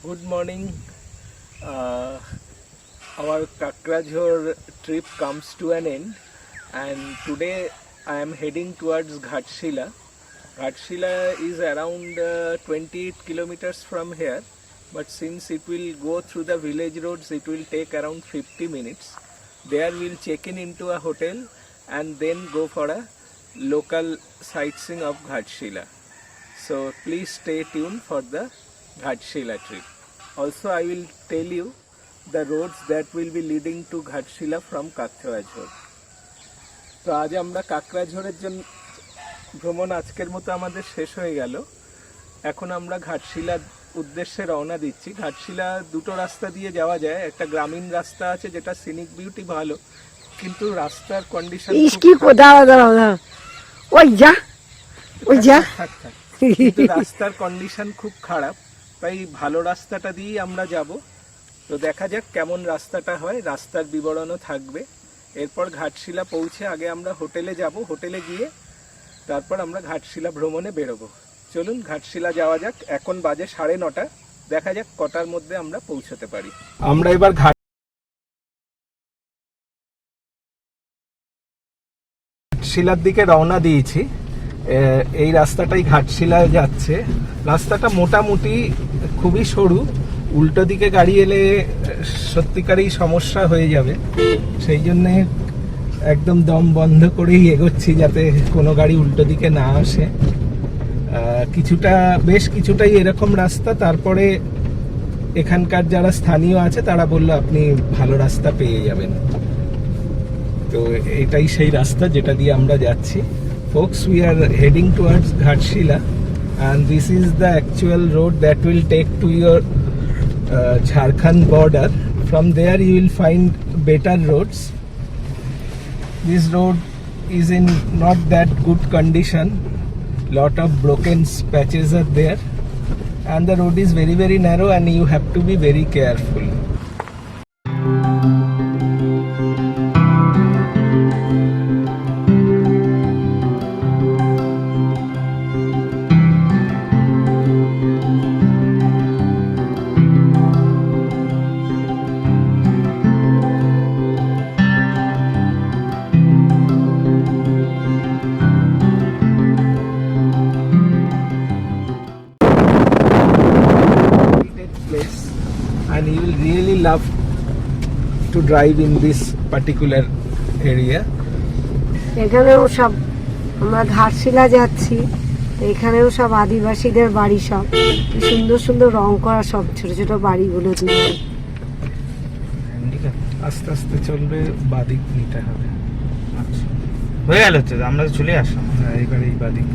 Good morning. Uh, our Kakrajhor trip comes to an end, and today I am heading towards Ghatshila. Ghatshila is around 28 kilometers from here, but since it will go through the village roads, it will take around 50 minutes. There we'll check in into a hotel and then go for a local sightseeing of Ghatshila. So please stay tuned for the Ghatshila trip. Also, I will tell you the roads that will be leading to Ghatshila from Kakrajhor. তো আজ আমরা কাকড়াঝড়ের জন্য ভ্রমণ আজকের মতো আমাদের শেষ হয়ে গেল। এখন আমরা ঘাটশিলার উদ্দেশ্যে রওনা দিচ্ছি। ঘাটশিলা দুটো রাস্তা দিয়ে যাওয়া যায়, একটা গ্রামীণ রাস্তা আছে যেটা সিনিক বিউটি ভালো, কিন্তু রাস্তার কন্ডিশন রাস্তার কন্ডিশন খুব খারাপ, তাই ভালো রাস্তাটা দিয়েই আমরা যাব। তো দেখা যাক কেমন রাস্তাটা হয়, রাস্তার বিবরণও থাকবে। এরপর ঘাটশিলা পৌঁছে আগে আমরা হোটেলে যাব, হোটেলে গিয়ে তারপর আমরা ঘাটশিলা ভ্রমণে বেরোবো। চলুন ঘাটশিলা যাওয়া যাক। এখন বাজে 9:30, দেখা যাক কটার মধ্যে আমরা পৌঁছতে পারি। আমরা এবার ঘাটশিলার দিকে রওনা দিয়েছি। এই রাস্তাটাই ঘাটশিলায় যাচ্ছে। রাস্তাটা মোটামুটি খুবই সরু, উল্টো দিকে গাড়ি এলে সত্যিকারই সমস্যা হয়ে যাবে, সেই জন্যে একদম দম বন্ধ করেই এগোচ্ছি যাতে কোনো গাড়ি উল্টো দিকে না আসে। বেশ কিছুটাই এরকম রাস্তা। তারপরে এখানকার যারা স্থানীয় আছে তারা বললো আপনি ভালো রাস্তা পেয়ে যাবেন। তো এটাই সেই রাস্তা যেটা দিয়ে আমরা যাচ্ছি। Folks, we are heading towards Ghatshila, and this is the actual road that will take to your Jharkhand border. From there you will find better roads. This road is in not that good condition. Lot of broken patches are there, and the road is very narrow, and you have to be very careful. And you will really love to drive in this particular area. এখানেও সব আমরা ঘাটশিলা যাচ্ছি, এখানেও সব আদিবাসীদের বাড়ি, সব সুন্দর সুন্দর রং করা সব ছোট ছোট বাড়িগুলো। আস্তে আস্তে চলবে, বাদিক নিতে হবে। আচ্ছা, হয়ে গেল তো, আমরা চলে আসলাম। হ্যাঁ, এবার এই বাদিক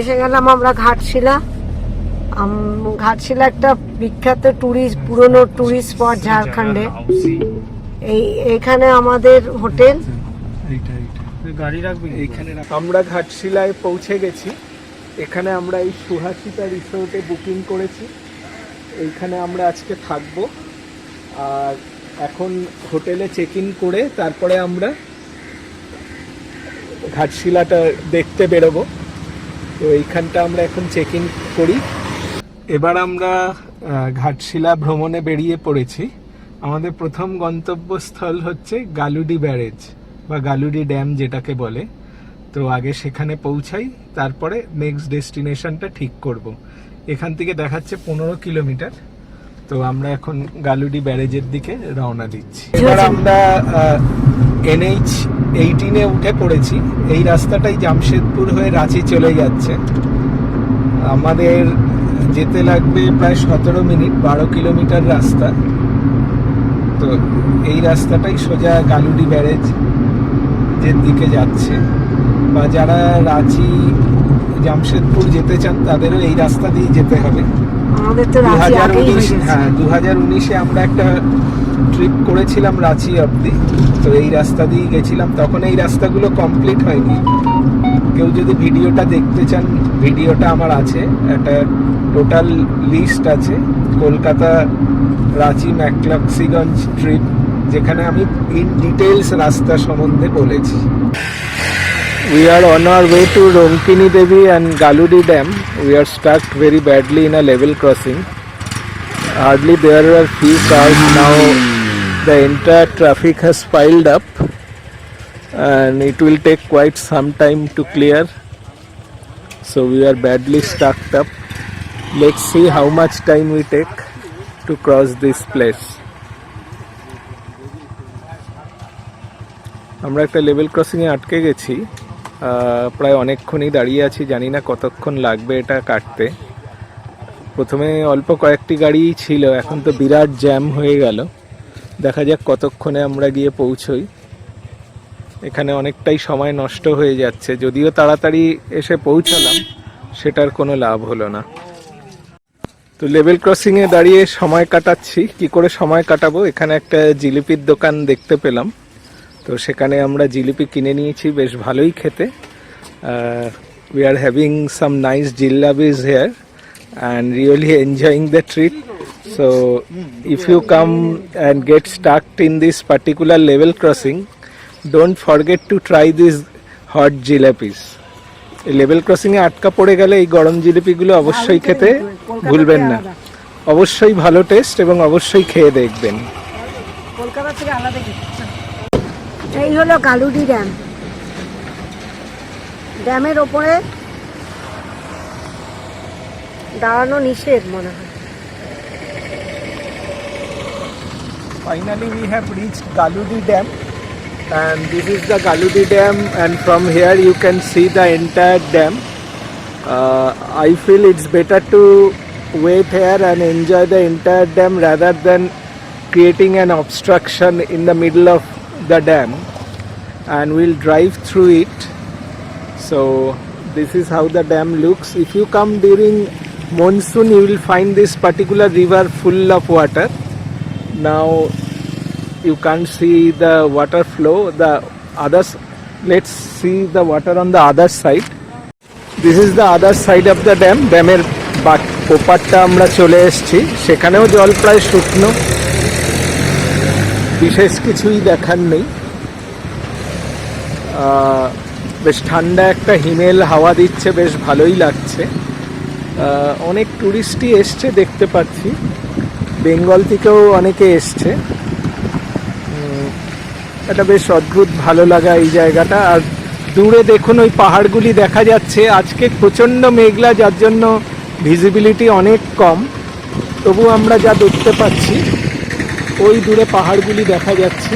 এসে গেলাম আমরা ঘাটশিলা। ঘাটশিলা একটা বিখ্যাত পুরনো টুরিস্ট স্পট ঝাড়খণ্ডে। এইখানে আমাদের হোটেল। গাড়ি রাখবি এইখানে। আমরা ঘাটশিলায় পৌঁছে গেছি। এখানে আমরা এই সুহাসিতা রিসোর্টে বুকিং করেছি, এইখানে আমরা আজকে থাকবো। আর এখন হোটেলে চেক ইন করে তারপরে আমরা ঘাটশিলাটা দেখতে বেরোবো। তো এইখানটা আমরা এখন চেক ইন করি। এবার আমরা ঘাটশিলা ভ্রমণে বেরিয়ে পড়েছি। আমাদের প্রথম গন্তব্যস্থল হচ্ছে গালুডি ব্যারেজ বা গালুডি ড্যাম যেটাকে বলে। তো আগে সেখানে পৌঁছাই, তারপরে নেক্সট ডেস্টিনেশনটা ঠিক করব। এখান থেকে দেখাচ্ছে 15 কিলোমিটার। তো আমরা এখন গালুডি ব্যারেজের দিকে রওনা দিচ্ছি। এবার আমরা NH-18 উঠে পড়েছি। এই রাস্তাটাই জামশেদপুর হয়ে রাঁচি চলে যাচ্ছে। আমাদের যেতে লাগবে প্রায় 17 মিনিট, 12 কিলোমিটার রাস্তা। তো এই রাস্তাটাই সোজা গালুডি ব্যারেজ যের দিকে যাচ্ছে। বা যারা রাঁচি জামশেদপুর যেতে চান তাদেরও এই রাস্তা দিয়ে যেতে হবে। 2019-এ আমরা একটা ট্রিপ করেছিলাম রাঁচি অবধি, তো এই রাস্তা দিয়ে গেছিলাম। তখন এই রাস্তাগুলো কমপ্লিট হয়নি। কেউ যদি ভিডিওটা দেখতে চান, ভিডিওটা আমার আছে, একটা টোটাল লিস্ট আছে, কলকাতা রাঁচি ম্যাকলাক্সিগঞ্জ ট্রিপ যেখানে আমি ইন ডিটেলস রাস্তা সম্বন্ধে বলেছি। We are on our way to Ronkini Devi and Galudi Dam. We are stuck very badly in a level crossing. Hardly there are few cars now. The entire traffic has piled up and it will take quite some time to clear. So we are badly stuck up. Let's see how much time we take to cross this place. আমরা একটা level ক্রসিংয়ে আটকে গেছি, প্রায় অনেকক্ষণই দাঁড়িয়ে আছি, জানি না কতক্ষণ লাগবে এটা কাটতে। প্রথমে অল্প কয়েকটি গাড়িই ছিল, এখন তো বিরাট জ্যাম হয়ে গেল। দেখা যাক কতক্ষণে আমরা গিয়ে পৌঁছই। এখানে অনেকটাই সময় নষ্ট হয়ে যাচ্ছে, যদিও তাড়াতাড়ি এসে পৌঁছালাম, সেটার কোনো লাভ হলো না। তো লেভেল ক্রসিংয়ে দাঁড়িয়ে সময় কাটাচ্ছি। কি করে সময় কাটাবো, এখানে একটা জিলিপির দোকান দেখতে পেলাম, তো সেখানে আমরা জিলিপি কিনে নিয়েছি, বেশ ভালোই খেতে। We are having some nice jalebis here and really enjoying the trip. So if you come and get stuck in this particular level crossing, don't forget to try these hot jilapis. এই লেভেল ক্রসিং এ আটকা পড়ে গেলে এই গরম জিলিপিগুলো অবশ্যই খেতে ভুলবেন না। অবশ্যই ভালো টেস্ট এবং অবশ্যই খেয়ে দেখবেন। কলকাতা থেকে আলাদা। এই হলো গালুডি ড্যাম। ড্যামের ওপরে দাঁড়ানো নিষেধ মনে হয়। Finally we have reached Galudi Dam and this is the Galudi Dam and from here you can see the entire dam. I feel it's better to wait here and enjoy the entire dam rather than creating an obstruction in the middle of the dam, and we'll drive through it. So this is how the dam looks. If you come during monsoon you will find this particular river full of water. Now you can't see the water flow, the others. Let's see the water on the other side. This is the other side of the dam. ড্যামের ওপারটা আমরা চলে এসেছি, সেখানেও জল প্রায় শুকনো, বিশেষ কিছুই দেখার নেই। বেশ ঠান্ডা একটা হিমেল হাওয়া দিচ্ছে, বেশ ভালোই লাগছে। অনেক টুরিস্টই এসছে দেখতে পাচ্ছি, বেঙ্গল থেকেও অনেকে এসছে। এটা বেশ অদ্ভুত ভালো লাগা এই জায়গাটা। আর দূরে দেখুন ওই পাহাড়গুলি দেখা যাচ্ছে। আজকে প্রচণ্ড মেঘলা, যার জন্য ভিজিবিলিটি অনেক কম, তবু আমরা যা দেখতে পাচ্ছি ওই দূরে পাহাড়গুলি দেখা যাচ্ছে।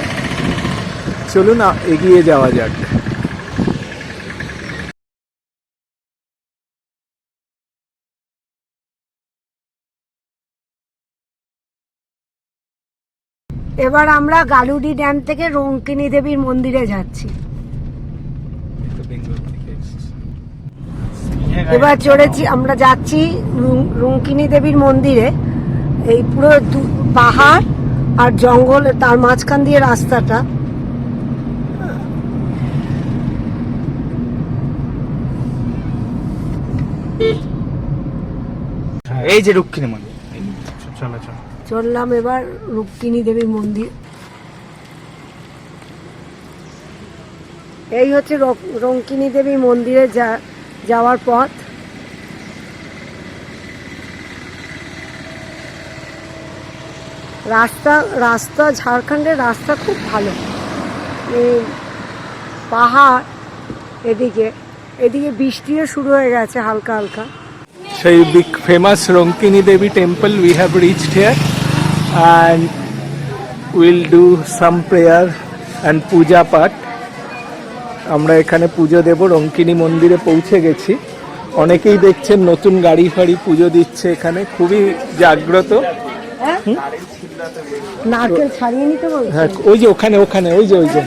চলুন এগিয়ে যাওয়া যাক। এবার আমরা গালুডি ড্যাম থেকে রঙ্কিনী দেবীর মন্দিরে যাচ্ছি। এবার চড়েছি, আমরা যাচ্ছি রঙ্কিনী দেবীর মন্দিরে। এই পুরো পাহাড় আর জঙ্গল, তার মাঝখান দিয়ে রাস্তাটা। এই যে রুক্মিণী মন্দির, চলো চলো চললাম এবার রুক্মিণী দেবীর মন্দির। এই হচ্ছে রঙ্কিনী দেবীর মন্দিরে যাওয়ার পথ। রাস্তা ঝাড়খণ্ডের রাস্তা খুব ভালো। পাহাড়, এদিকে বৃষ্টিও শুরু হয়ে গেছে হালকা হালকা। সেই big famous Ronkini Devi temple we have reached here and we'll do some prayer and puja part. আমরা এখানে পুজো দেব। রঙ্কিনী মন্দিরে পৌঁছে গেছি। অনেকেই দেখছেন নতুন গাড়ি ফাড়ি পুজো দিচ্ছে এখানে, খুবই জাগ্রত। নারকেল ছাড়িয়ে নিতে বলছে। হ্যাঁ, ওই যে ওখানে ওই যে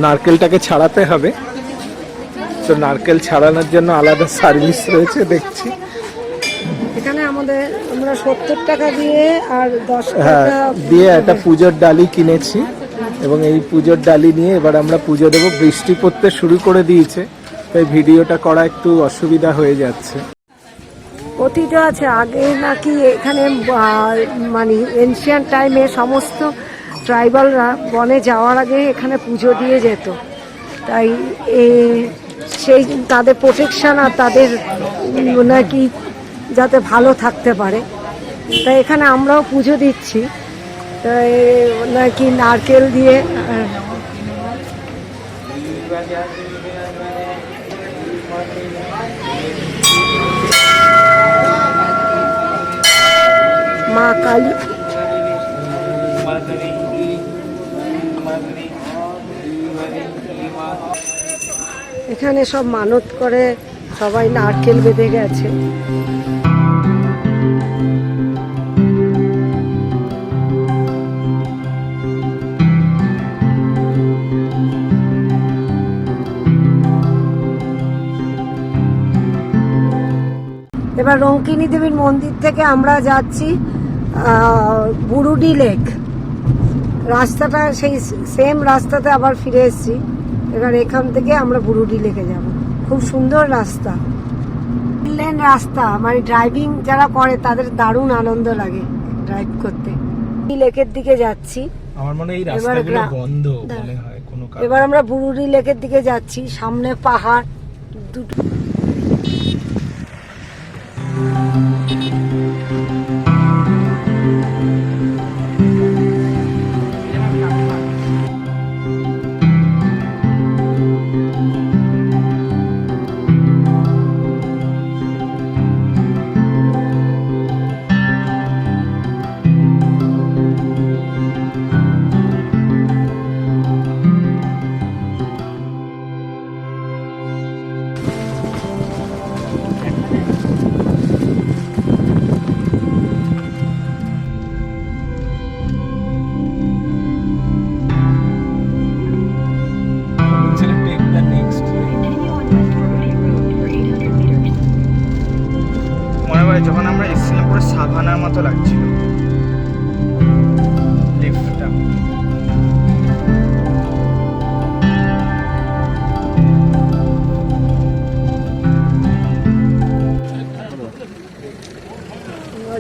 নারকেলটাকে ছাড়াতে হবে, তো নারকেল ছাড়ানোর জন্য আলাদা সার্ভিস রয়েছে দেখছি। এখানে আমরা 70 টাকা দিয়ে আর 10 হ্যাঁ টাকা দিয়ে একটা পুজোর ডালি কিনেছি এবং এই পুজোর ডালি নিয়ে এবার আমরা পুজো দেব। বৃষ্টি পড়তে শুরু করে দিয়েছে, তাই ভিডিওটা করা একটু অসুবিধা হয়ে যাচ্ছে। কথিত আছে আগে নাকি এখানে মানে এনশিয়ান্ট টাইমে সমস্ত ট্রাইবালরা বনে যাওয়ার আগে এখানে পুজো দিয়ে যেত, তাই সেই তাদের প্রোটেকশন আর তাদের নাকি যাতে ভালো থাকতে পারে, তাই এখানে আমরাও পুজো দিচ্ছি। তাই নাকি নারকেল দিয়ে মা কালী এখানে সব মানত করে, সবাই নারকেল বেঁধে গেছে। এবার রঙ্কিনী দেবীর মন্দির থেকে আমরা যাচ্ছি বুরুডি লেক। রাস্তাটা সেই সেম রাস্তাতে আবার ফিরে এসেছি। এবার এখান থেকে আমরা বুরুডি লেকে যাব। খুব সুন্দর রাস্তা, লেন রাস্তা, মানে ড্রাইভিং যারা করে তাদের দারুণ আনন্দ লাগে ড্রাইভ করতে। এই লেকের দিকে যাচ্ছি। আমার মনে হয় এই রাস্তাগুলো বন্ধ মনে হয় কোনো কারণে। এবার আমরা বুরুডি লেকের দিকে যাচ্ছি, সামনে পাহাড় দুটো। যখন আমরা এসেছিলাম পুরো সাভানার মতো লাগছিল লিফটটা।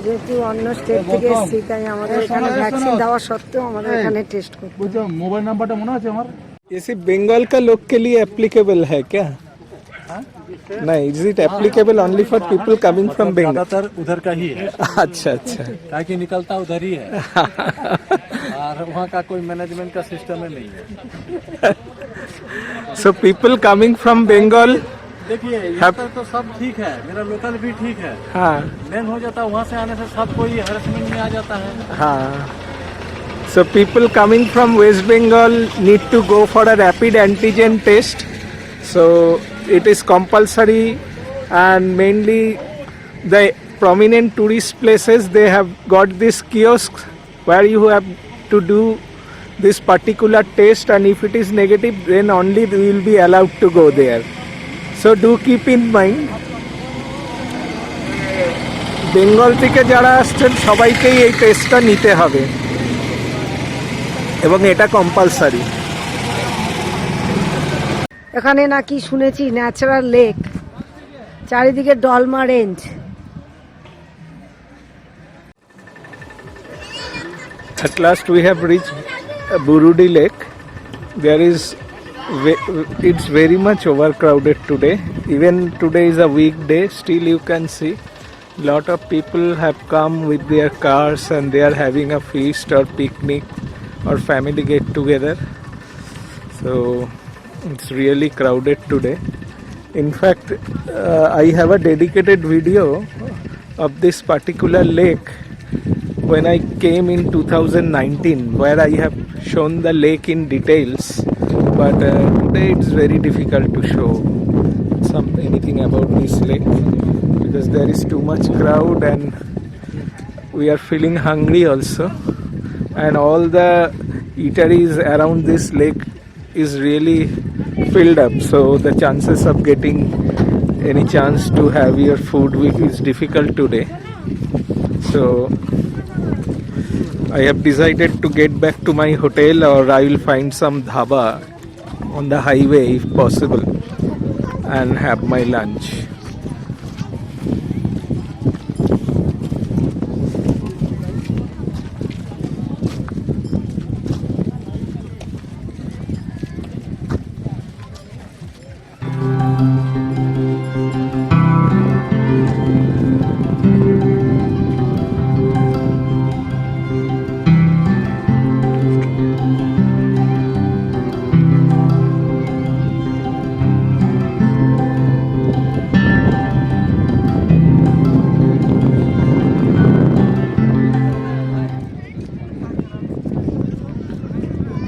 যেহেতু অন্য স্টেট থেকে এসেছি, তাই আমাদের এখানে ভ্যাকসিন দেওয়া সত্ত্বেও আমাদের এখানে টেস্ট করতে। मोबाइल नंबरটা মনে আছে আমার? ये सिर्फ बंगाल का लोग के लिए एप्लीकेबल है क्या? नहीं, is it applicable only for people coming from Bengal? ज्यादातर उधर का ही है, अच्छा अच्छा। ताकि निकलता उधर ही है और वहाँ का कोई मैनेजमेंट का सिस्टम ही नहीं है। So people coming from Bengal, देखिए यहाँ पर तो सब ठीक है, मेरा लोकल भी ठीक है। हाँ मेन हो जाता है वहाँ से आने से सब कोई हरेसमेंट में आ जाता है। हाँ। So people coming from West Bengal need to go for a rapid antigen test. So it is compulsory, and mainly the prominent tourist places, they have got this kiosk where you have to do this particular test, and if it is negative then only you will be allowed to go there. So do keep in mind, Bengal থেকে যারা আসছেন সবাইকেই এই টেস্টটা নিতে হবে এবং এটা কম্পালসারি। এখানে নাকি শুনেছি ন্যাচারাল লেক, চারিদিকে ডলমা range. At last we have reached Burudi Lake. It's very much overcrowded today. Even today is a weekday, still you can see lot of people have come with their cars and they are having a feast or picnic or family get together. So it's really crowded today. In fact, I have a dedicated video of this particular lake when I came in 2019, where I have shown the lake in details, but today it's very difficult to show anything about this lake because there is too much crowd and we are feeling hungry also, and all the eateries around this lake is really filled up, so the chances of getting any chance to have your food is difficult today. So I have decided to get back to my hotel, or I will find some dhaba on the highway if possible and have my lunch.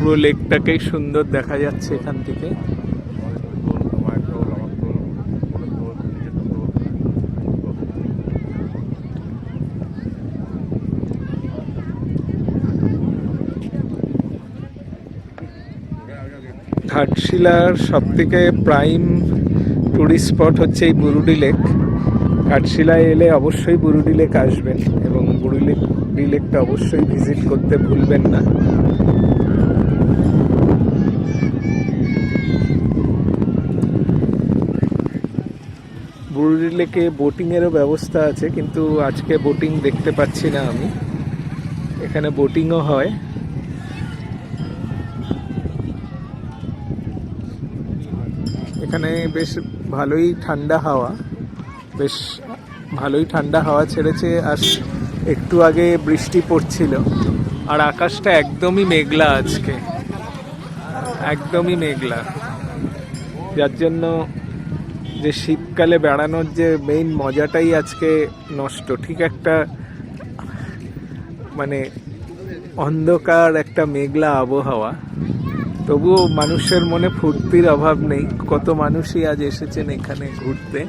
পুরো লেকটাকেই সুন্দর দেখা যাচ্ছে এখান থেকে। ঘাটশিলার সবথেকে prime tourist spot হচ্ছে এই Burudi lake. ঘাটশিলায় এলে অবশ্যই বুরুডি লেক আসবেন এবং বুরুডি লেকটা অবশ্যই ভিজিট করতে ভুলবেন না। বুরুডি লেকে বোটিংয়েরও ব্যবস্থা আছে, কিন্তু আজকে বোটিং দেখতে পাচ্ছি না আমি। এখানে বোটিংও হয়। এখানে বেশ ভালোই ঠান্ডা হাওয়া, ছেড়েছে। আর একটু আগে বৃষ্টি পড়ছিল, আর আকাশটা একদমই মেঘলা আজকে, একদমই মেঘলা, যার জন্য যে শীতকালে বেড়ানোর যে মেইন মজাটাই আজকে নষ্ট। ঠিক একটা মানে অন্ধকার একটা মেঘলা আবহাওয়া, তবুও মানুষের মনে ফুর্তির অভাব নেই। কত মানুষই আজ এসেছেন এখানে ঘুরতে।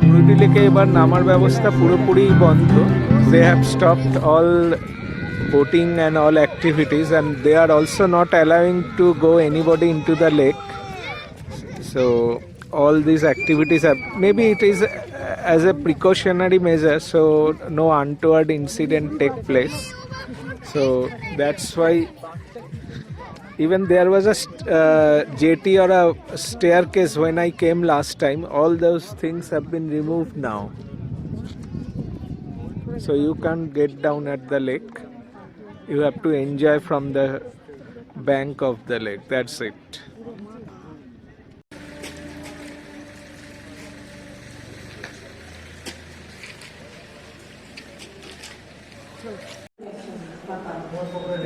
বুরুডি লেকে এবার নামার ব্যবস্থা পুরোপুরি বন্ধ। They have stopped all boating and all activities, and they are also not allowing to go anybody into the lake. So all these activities have, maybe it is as a precautionary measure, so no untoward incident take place. So that's why even there was a jetty or a staircase when I came last time. All those things have been removed now, so you can't get down at the lake. You have to enjoy from the bank of the lake. That's it.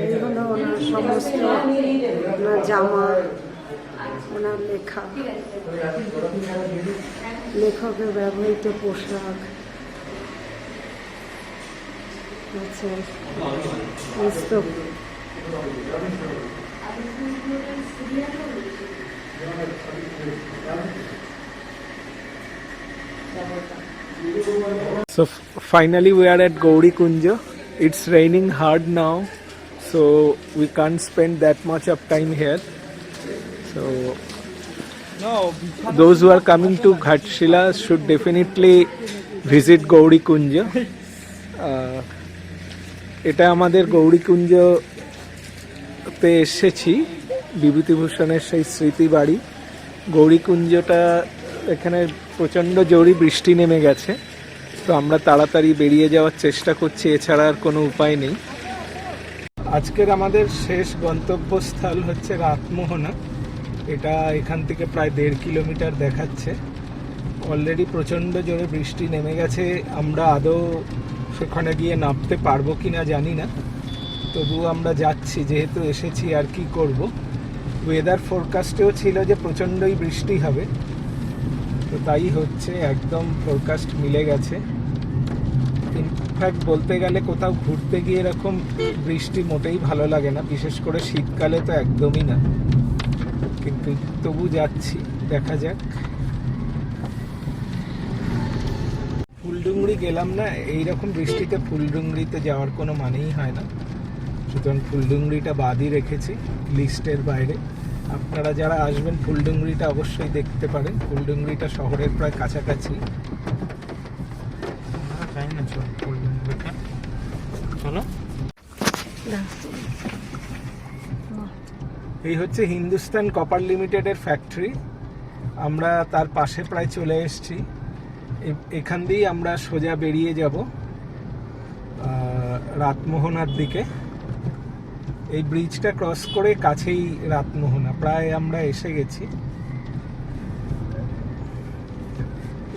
এই হলো ওনার সমস্ত, ওনার জামা, ওনার লেখা, লেখকের ব্যবহৃত পোশাক আছে। So finally we are at Gauri Kunja. It's raining hard now, so we can't spend that much of time here. So those who are coming to Ghatshila should definitely visit Gauri Kunja. এটা আমাদের গৌরীকুঞ্জতে এসেছি, বিভূতিভূষণের সেই স্মৃতি বাড়ি। গৌরীকুঞ্জটা এখানে প্রচণ্ড জোরে বৃষ্টি নেমে গেছে, তো আমরা তাড়াতাড়ি বেরিয়ে যাওয়ার চেষ্টা করছি, এছাড়া আর কোনো উপায় নেই। আজকের আমাদের শেষ গন্তব্যস্থল হচ্ছে রাতমোহনা। এটা এখান থেকে প্রায় 1.5 কিলোমিটার দেখাচ্ছে। অলরেডি প্রচণ্ড জোরে বৃষ্টি নেমে গেছে। আমরা আদৌ সেখানে গিয়ে নামতে পারবো কিনা জানি না, তবুও আমরা যাচ্ছি, যেহেতু এসেছি আর কি করব। ওয়েদার ফোরকাস্টেও ছিল যে প্রচণ্ডই বৃষ্টি হবে, তো তাই হচ্ছে, একদম ফোরকাস্ট মিলে গেছে। ইনফ্যাক্ট বলতে গেলে কোথাও ঘুরতে গিয়ে এরকম বৃষ্টি মোটেই ভালো লাগে না, বিশেষ করে শীতকালে তো একদমই না, কিন্তু তবু যাচ্ছি, দেখা যাক। ফুলডুংরি গেলাম না, এইরকম বৃষ্টিতে ফুলডুংরিতে যাওয়ার কোনো মানেই হয় না, সুতরাং ফুলডুংরিটা বাদই রেখেছি লিস্টের বাইরে। আপনারা যারা আসবেন ফুলডুংরিটা অবশ্যই দেখতে পারেন। ফুলডুংরিটা শহরের প্রায় কাছাকাছি। এই হচ্ছে হিন্দুস্তান কপার লিমিটেডের ফ্যাক্টরি। আমরা তার পাশে প্রায় চলে এসেছি। এখান দিয়েই আমরা সোজা বেরিয়ে যাব রাতমোহনার দিকে। এই ব্রিজটা ক্রস করে কাছেই রাতমোহনা, প্রায় আমরা এসে গেছি।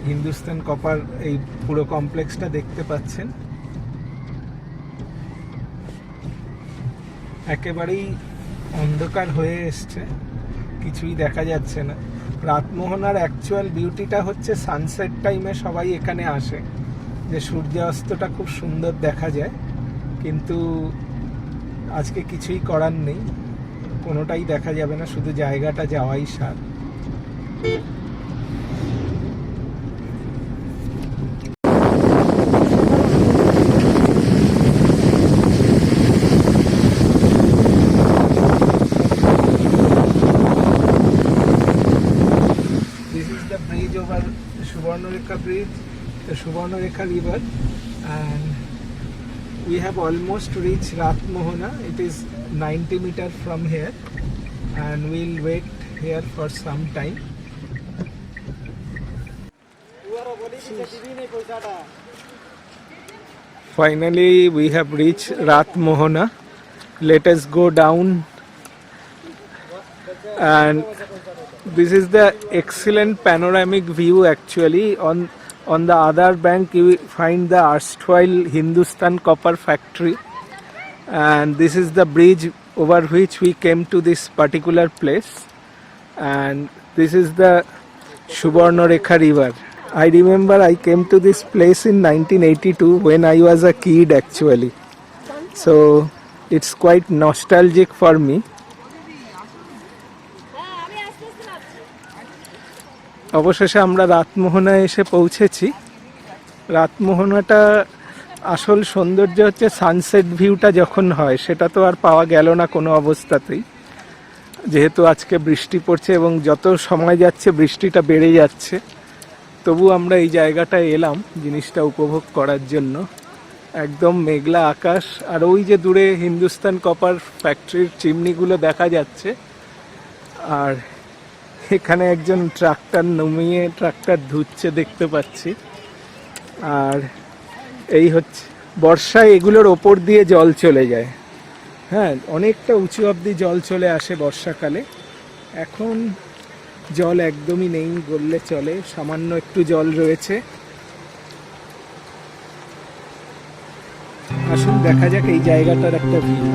হিন্দুস্তান কপার এই পুরো কমপ্লেক্সটা দেখতে পাচ্ছেন। একেবারেই অন্ধকার হয়ে এসছে, কিছুই দেখা যাচ্ছে না। রাতমোহনার অ্যাকচুয়াল বিউটিটা হচ্ছে সানসেট টাইমে সবাই এখানে আসে, যে সূর্যাস্তটা খুব সুন্দর দেখা যায়, কিন্তু আজকে কিছুই করার নেই, কোনোটাই দেখা যাবে না, শুধু জায়গাটা যাওয়াই সার। This is the bridge over Subarnarekha bridge, the Subarnarekha river, and we have almost reached Ratmohona. It is 90 meters from here, and we'll wait here for some time. Finally, we have reached Ratmohona. Let us go down, and this is the excellent panoramic view. Actually, on the other bank you will find the erstwhile Hindustan Copper factory, and this is the bridge over which we came to this particular place, and this is the Subarnarekha river. I remember I came to this place in 1982 when I was a kid actually, so it's quite nostalgic for me. অবশেষে আমরা রাতমোহনায় এসে পৌঁছেছি। রাতমোহনাটা আসল সৌন্দর্য হচ্ছে sunset ভিউটা যখন হয়, সেটা তো আর পাওয়া গেল না কোনো অবস্থাতেই, যেহেতু আজকে বৃষ্টি পড়ছে এবং যত সময় যাচ্ছে বৃষ্টিটা বেড়ে যাচ্ছে। তবু আমরা এই জায়গাটায় এলাম জিনিসটা উপভোগ করার জন্য। একদম মেঘলা আকাশ, আর ওই যে দূরে হিন্দুস্তান কপার ফ্যাক্টরির চিমনিগুলো দেখা যাচ্ছে, আর এখানে একজন ট্রাক্টর নামিয়ে ট্রাক্টর ধুচ্ছে দেখতে পাচ্ছি। আর এই হচ্ছে বর্ষায় এগুলোর ওপর দিয়ে জল চলে যায়, হ্যাঁ, অনেকটা উঁচু অবধি জল চলে আসে বর্ষাকালে। এখন জল একদমই নেই বললে চলে, সামান্য একটু জল রয়েছে। আসুন দেখা যাক এই জায়গাটার একটা ভিউ।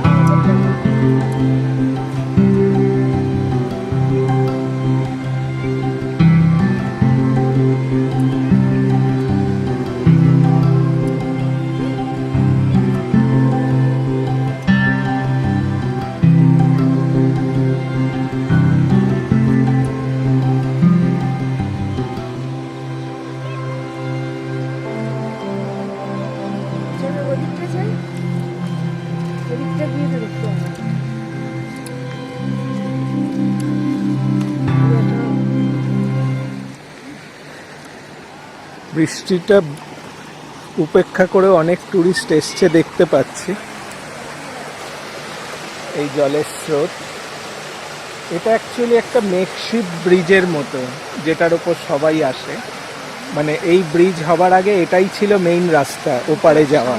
বৃষ্টিটা উপেক্ষা করে অনেক টুরিস্ট এসছে দেখতে পাচ্ছি। এই জলের স্রোত, এটা অ্যাকচুয়ালি একটা মেকশিফট ব্রিজের মতো, যেটার ওপর সবাই আসে। মানে এই ব্রিজ হবার আগে এটাই ছিল মেইন রাস্তা ওপারে যাওয়া।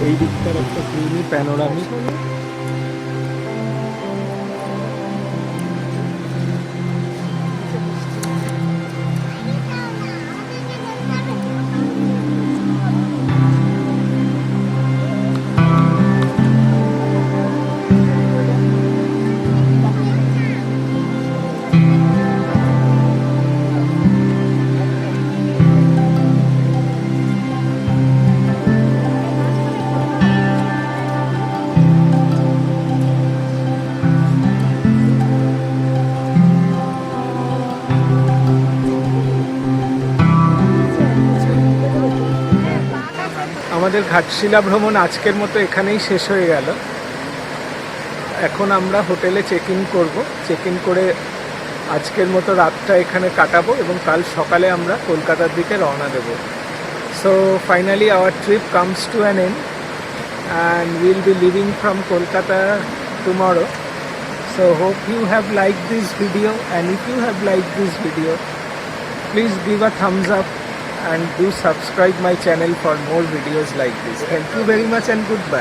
এই দিকটার একটা পুরো প্যানোরামিক। আমাদের ঘাটশিলা ভ্রমণ আজকের মতো এখানেই শেষ হয়ে গেল। এখন আমরা হোটেলে চেক ইন করবো, চেক ইন করে আজকের মতো রাতটা এখানে কাটাবো এবং কাল সকালে আমরা কলকাতার দিকে রওনা দেব। So finally our trip comes to an end, and we'll be leaving from Kolkata tomorrow. So hope you have liked this video, and if you have liked this video, please give a thumbs up and do subscribe my channel for more videos like this. Thank you very much and goodbye.